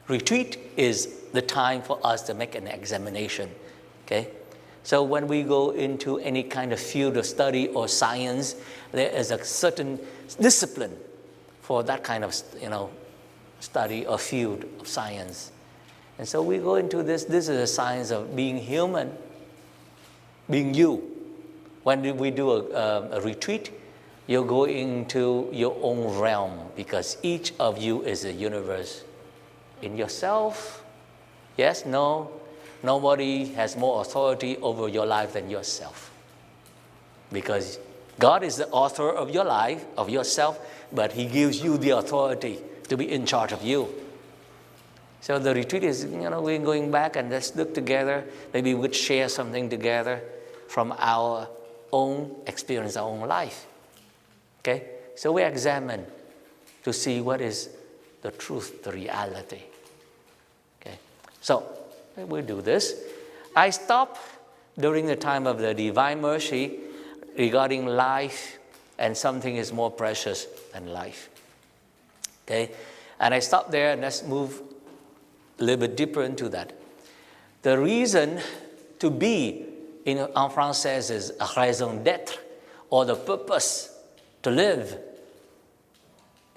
Retreat is the time for us to make an examination, okay? So when we go into any kind of field of study or science, there is a certain discipline for that kind of, study or field of science. And so we go into this is a science of being human, being you. When we do a retreat, you're going into your own realm because each of you is a universe in yourself. Yes, no, nobody has more authority over your life than yourself. Because God is the author of your life, of yourself, but He gives you the authority to be in charge of you. So the retreat is, we're going back and let's look together. Maybe we could share something together from our own experience, our own life. Okay? So we examine to see what is the truth, the reality. Okay? So we do this. I stop during the time of the Divine Mercy regarding life, and something is more precious than life. Okay? And I stop there, and let's move a little bit deeper into that. The reason to be, en français, is raison d'être, or the purpose to live,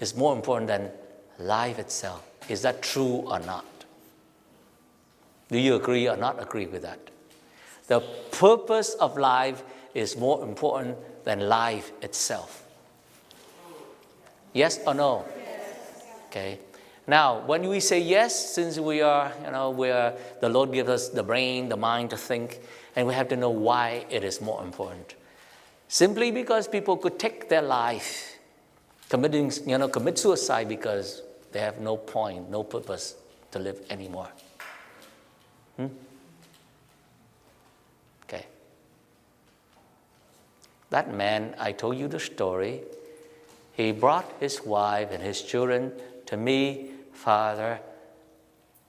is more important than life itself. Is that true or not? Do you agree or not agree with that? The purpose of life is more important than life itself. Yes or no? Okay. Now, when we say yes, since we are, the Lord gives us the brain, the mind to think, and we have to know why it is more important. Simply because people could take their life, commit suicide because they have no point, no purpose to live anymore. Okay. That man, I told you the story. He brought his wife and his children to me. Father,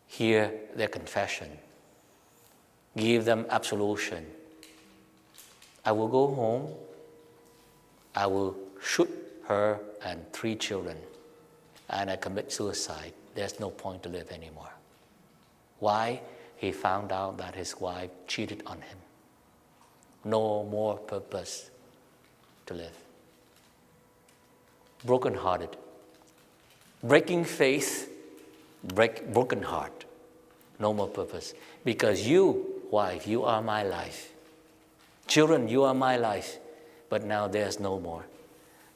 hear their confession. Give them absolution. I will go home. I will shoot her and 3 children. And I commit suicide. There's no point to live anymore. Why? He found out that his wife cheated on him. No more purpose to live. Broken-hearted. Breaking faith, broken heart. No more purpose. Because you, wife, you are my life. Children, you are my life. But now there's no more.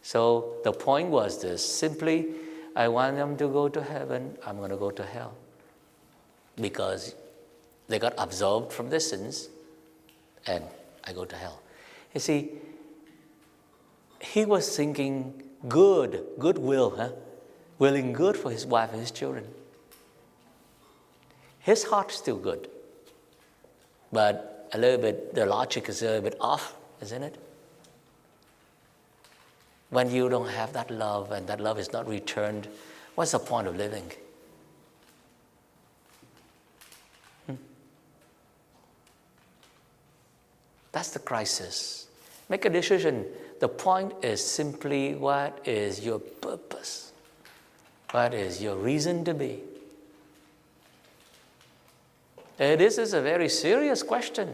So the point was this. Simply, I want them to go to heaven. I'm going to go to hell. Because they got absolved from their sins. And I go to hell. You see, he was thinking goodwill, willing good for his wife and his children. His heart's still good. But a little bit, the logic is a little bit off, isn't it? When you don't have that love and that love is not returned, what's the point of living? That's the crisis. Make a decision. The point is simply, what is your purpose? What is your reason to be? This is a very serious question.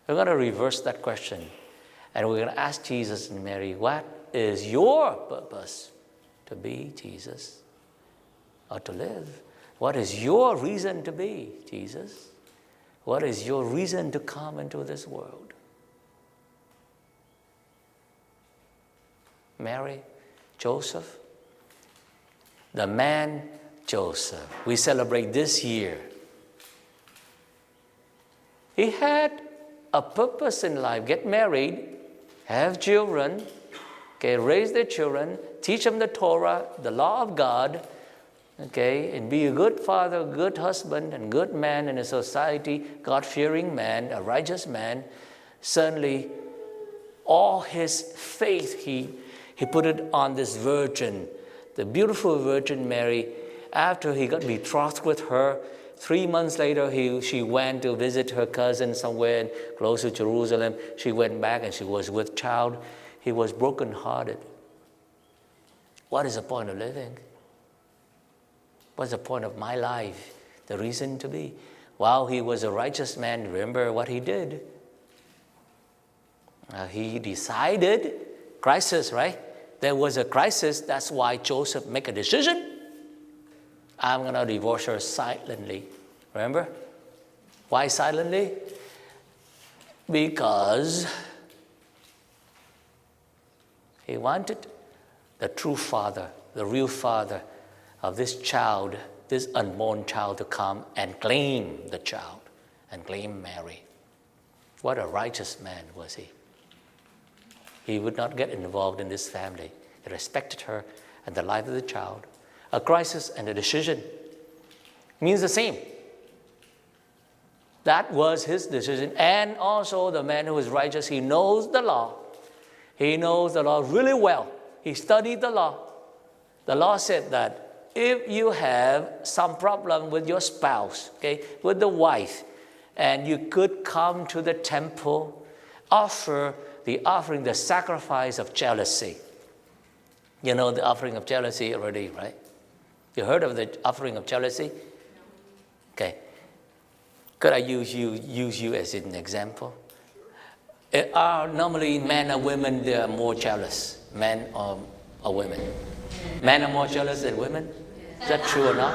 We're going to reverse that question. And we're going to ask Jesus and Mary, what is your purpose to be, Jesus? Or to live? What is your reason to be, Jesus? What is your reason to come into this world? Mary, Joseph, the man Joseph, we celebrate this year. He had a purpose in life. Get married, have children, okay, raise their children, teach them the Torah, the law of God, okay, and be a good father, good husband, and good man in a society, God-fearing man, a righteous man. Suddenly, all his faith, he put it on this virgin, the beautiful Virgin Mary. After he got betrothed with her, 3 months later, she went to visit her cousin somewhere close to Jerusalem. She went back and she was with child. He was brokenhearted. What is the point of living? What's the point of my life? The reason to be? While he was a righteous man, remember what he did? He decided, crisis, right? There was a crisis, that's why Joseph made a decision. I'm going to divorce her silently. Remember? Why silently? Because he wanted the true father, the real father of this child, this unborn child, to come and claim the child and claim Mary. What a righteous man was he. He would not get involved in this family. He respected her and the life of the child. A crisis and a decision means the same. That was his decision. And also the man who is righteous, he knows the law. He knows the law really well. He studied the law. The law said that if you have some problem with your spouse, okay, with the wife, and you could come to the temple, offer the sacrifice of jealousy. You know the offering of jealousy already, right? You heard of the offering of jealousy? Okay. Could I use you as an example? Normally men or women, they are more jealous, men or women. Men are more jealous than women? Is that true or not?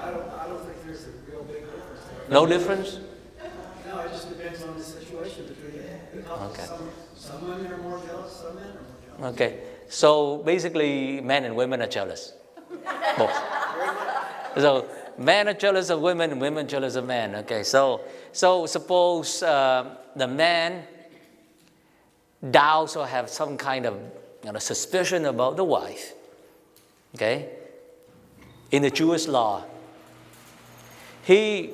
I don't think there's a real big difference there. No difference? No, it just depends on the situation between the couples. Okay. Some women are more jealous, some men are more jealous. Okay. So basically men and women are jealous. Both. So men are jealous of women and women jealous of men. Okay. So suppose the man doubts or have some kind of suspicion about the wife. Okay. In the Jewish law, he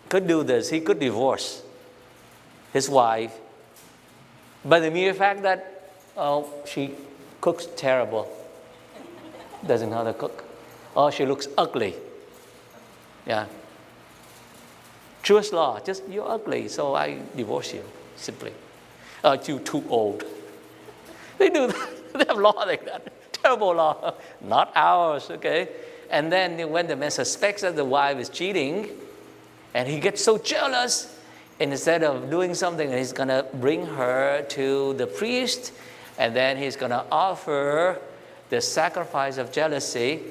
could do this. He could divorce his wife by the mere fact that she cooks terrible, doesn't know how to cook, or she looks ugly. Yeah. Jewish law, just you're ugly, so I divorce you, simply. You're too old. They do that. They have law like that. Terrible law. Not ours, okay? And then when the man suspects that the wife is cheating, and he gets so jealous, instead of doing something, he's going to bring her to the priest, and then he's going to offer the sacrifice of jealousy.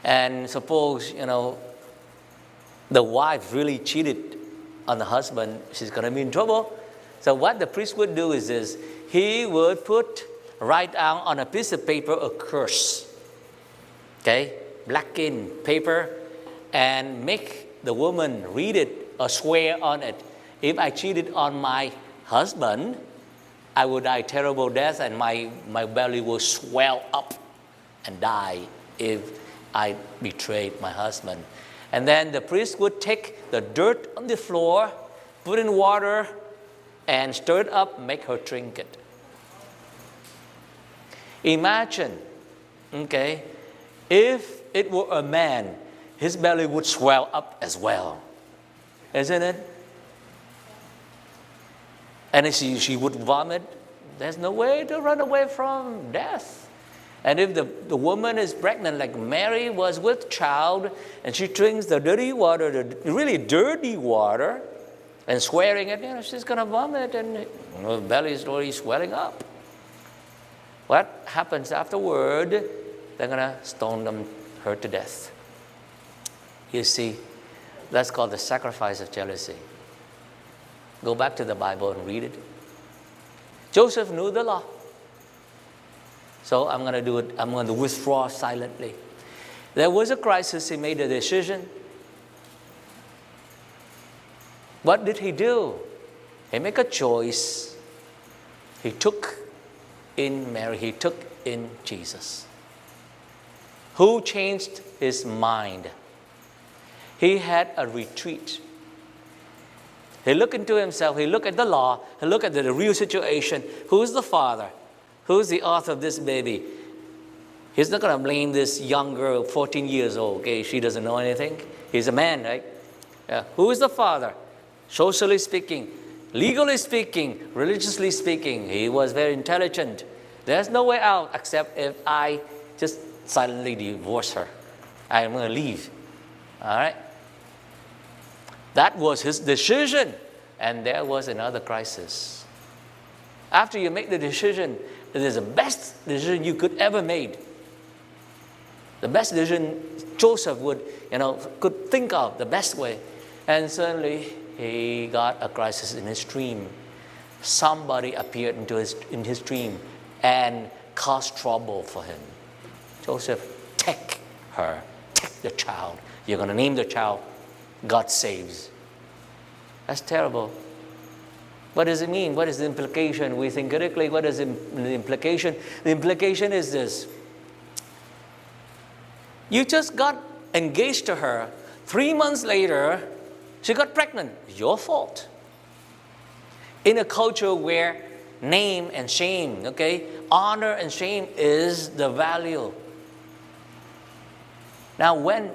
And suppose, the wife really cheated on the husband, she's going to be in trouble. So what the priest would do is this: he would write down on a piece of paper a curse, okay, black ink paper, and make the woman read it or swear on it. If I cheated on my husband, I will die terrible death, and my belly will swell up and die if I betrayed my husband. And then the priest would take the dirt on the floor, put in water, and stir it up, make her drink it. Imagine, okay, if it were a man, his belly would swell up as well, isn't it? And she would vomit. There's no way to run away from death. And if the woman is pregnant, like Mary was with child, and she drinks the dirty water, the really dirty water, and swearing it, she's going to vomit, and her belly is already swelling up. What happens afterward? They're going to stone her to death. You see, that's called the sacrifice of jealousy. Go back to the Bible and read it. Joseph knew the law. So I'm going to do it. I'm going to withdraw silently. There was a crisis. He made a decision. What did he do? He made a choice. He took in Mary. He took in Jesus. Who changed his mind? He had a retreat. He looked into himself. He looked at the law. He looked at the real situation. Who's the father? Who's the author of this baby? He's not going to blame this young girl, 14 years old. Okay, she doesn't know anything. He's a man, right? Who is the father? Socially speaking, legally speaking, religiously speaking, he was very intelligent. There's no way out except if I just silently divorce her. I'm going to leave. All right? That was his decision. And there was another crisis. After you make the decision, it is the best decision you could ever make. The best decision Joseph could think of, the best way. And suddenly, he got a crisis in his dream. Somebody appeared in his dream and caused trouble for him. Joseph, take her, take the child. You're going to name the child God Saves. That's terrible. What does it mean? What is the implication? We think critically, what is the implication? The implication is this. You just got engaged to her. 3 months later, she got pregnant. Your fault. In a culture where name and shame, honor and shame is the value. Now, when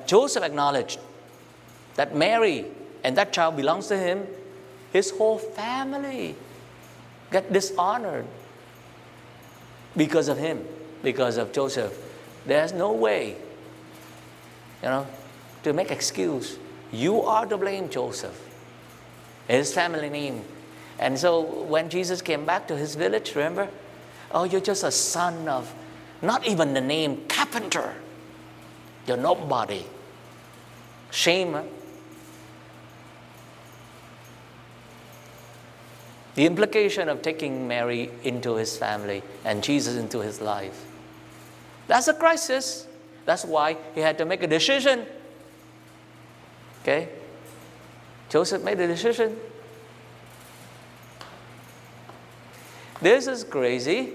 Joseph acknowledged that Mary and that child belongs to him, his whole family got dishonored because of him, because of Joseph. There's no way, to make excuse. You are to blame, Joseph. His family name. And so when Jesus came back to his village, remember? Oh, you're just a son of, not even the name, carpenter. You're nobody. Shame. Huh? The implication of taking Mary into his family and Jesus into his life. That's a crisis. That's why he had to make a decision. Joseph made a decision. This is crazy.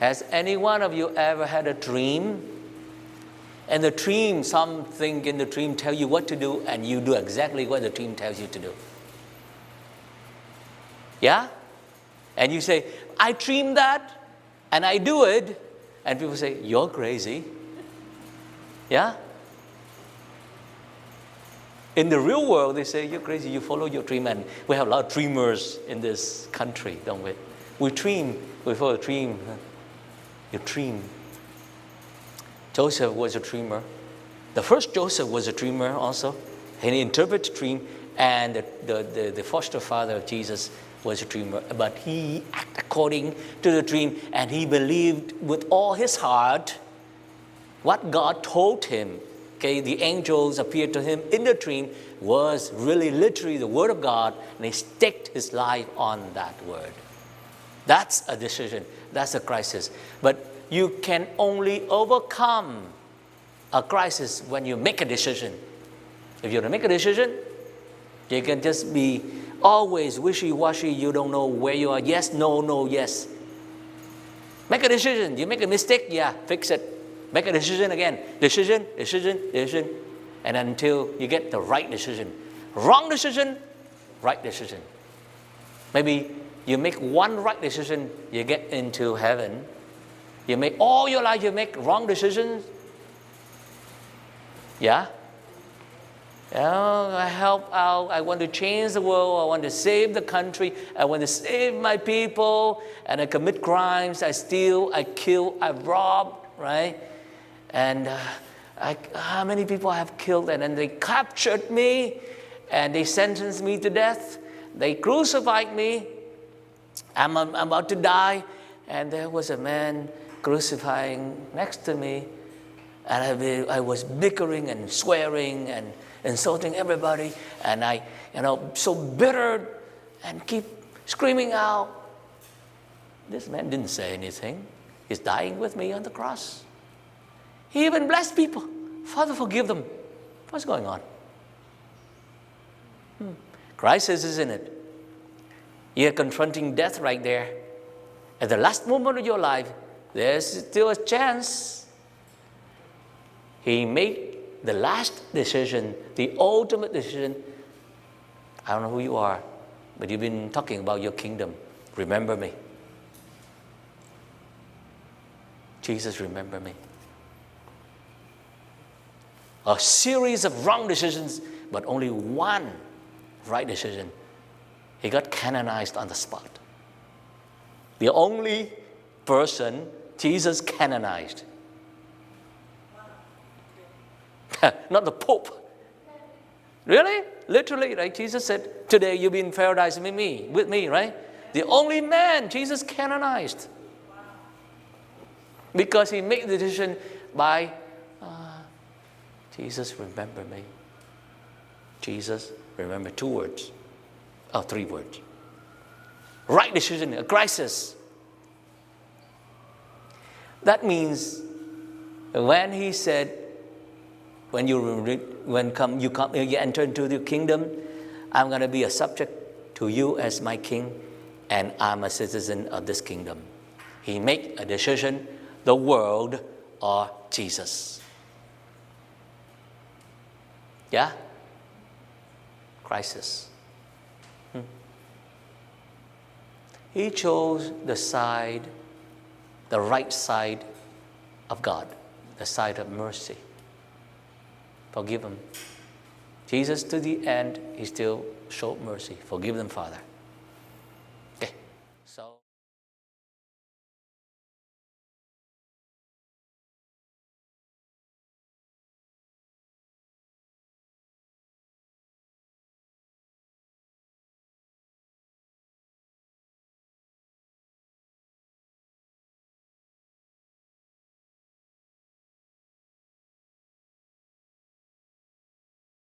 Has any one of you ever had a dream? And the dream, something in the dream tell you what to do, and you do exactly what the dream tells you to do. Yeah? And you say, I dreamed that, and I do it. And people say, you're crazy. Yeah? In the real world, they say, you're crazy, you follow your dream. And we have a lot of dreamers in this country, don't we? We dream, we follow a dream. You dream. Joseph was a dreamer. The first Joseph was a dreamer also. And he interpreted dream. And the foster father of Jesus was a dreamer. But he acted according to the dream. And he believed with all his heart what God told him. The angels appeared to him in the dream was really literally the word of God. And he staked his life on that word. That's a decision. That's a crisis. But you can only overcome a crisis when you make a decision. If you don't make a decision, you can just be always wishy-washy. You don't know where you are. Yes, no, no, yes. Make a decision. You make a mistake, yeah, fix it. Make a decision again. Decision, decision, decision. And until you get the right decision. Wrong decision, right decision. Maybe you make one right decision, you get into heaven. You make all your life, you make wrong decisions. Yeah? I help out. I want to change the world. I want to save the country. I want to save my people. And I commit crimes. I steal. I kill. I rob. Right? And how many people I have killed? And then they captured me. And they sentenced me to death. They crucified me. I'm about to die. And there was a man crucifying next to me. And I was bickering and swearing and insulting everybody, and I, so bitter, and keep screaming out. This man didn't say anything. He's dying with me on the cross. He even blessed people. Father, forgive them. What's going on? Crisis, isn't it? You're confronting death right there. At the last moment of your life, there's still a chance. He made the last decision, the ultimate decision. I don't know who you are, but you've been talking about your kingdom. Remember me. Jesus, remember me. A series of wrong decisions, but only one right decision. He got canonized on the spot. The only person Jesus canonized. Not the Pope. Really? Literally, right? Jesus said, today you'll be in paradise with me, right? The only man Jesus canonized. Because he made the decision by, Jesus, remember me. Jesus, remember 2 words. 3 words. Right decision, a crisis. That means when he said, when you enter into the kingdom, I'm going to be a subject to you as my king, and I'm a citizen of this kingdom. He made a decision, the world or Jesus. Yeah? Crisis. He chose the right side of God, the side of mercy. Forgive them. Jesus, to the end, he still showed mercy. Forgive them, Father.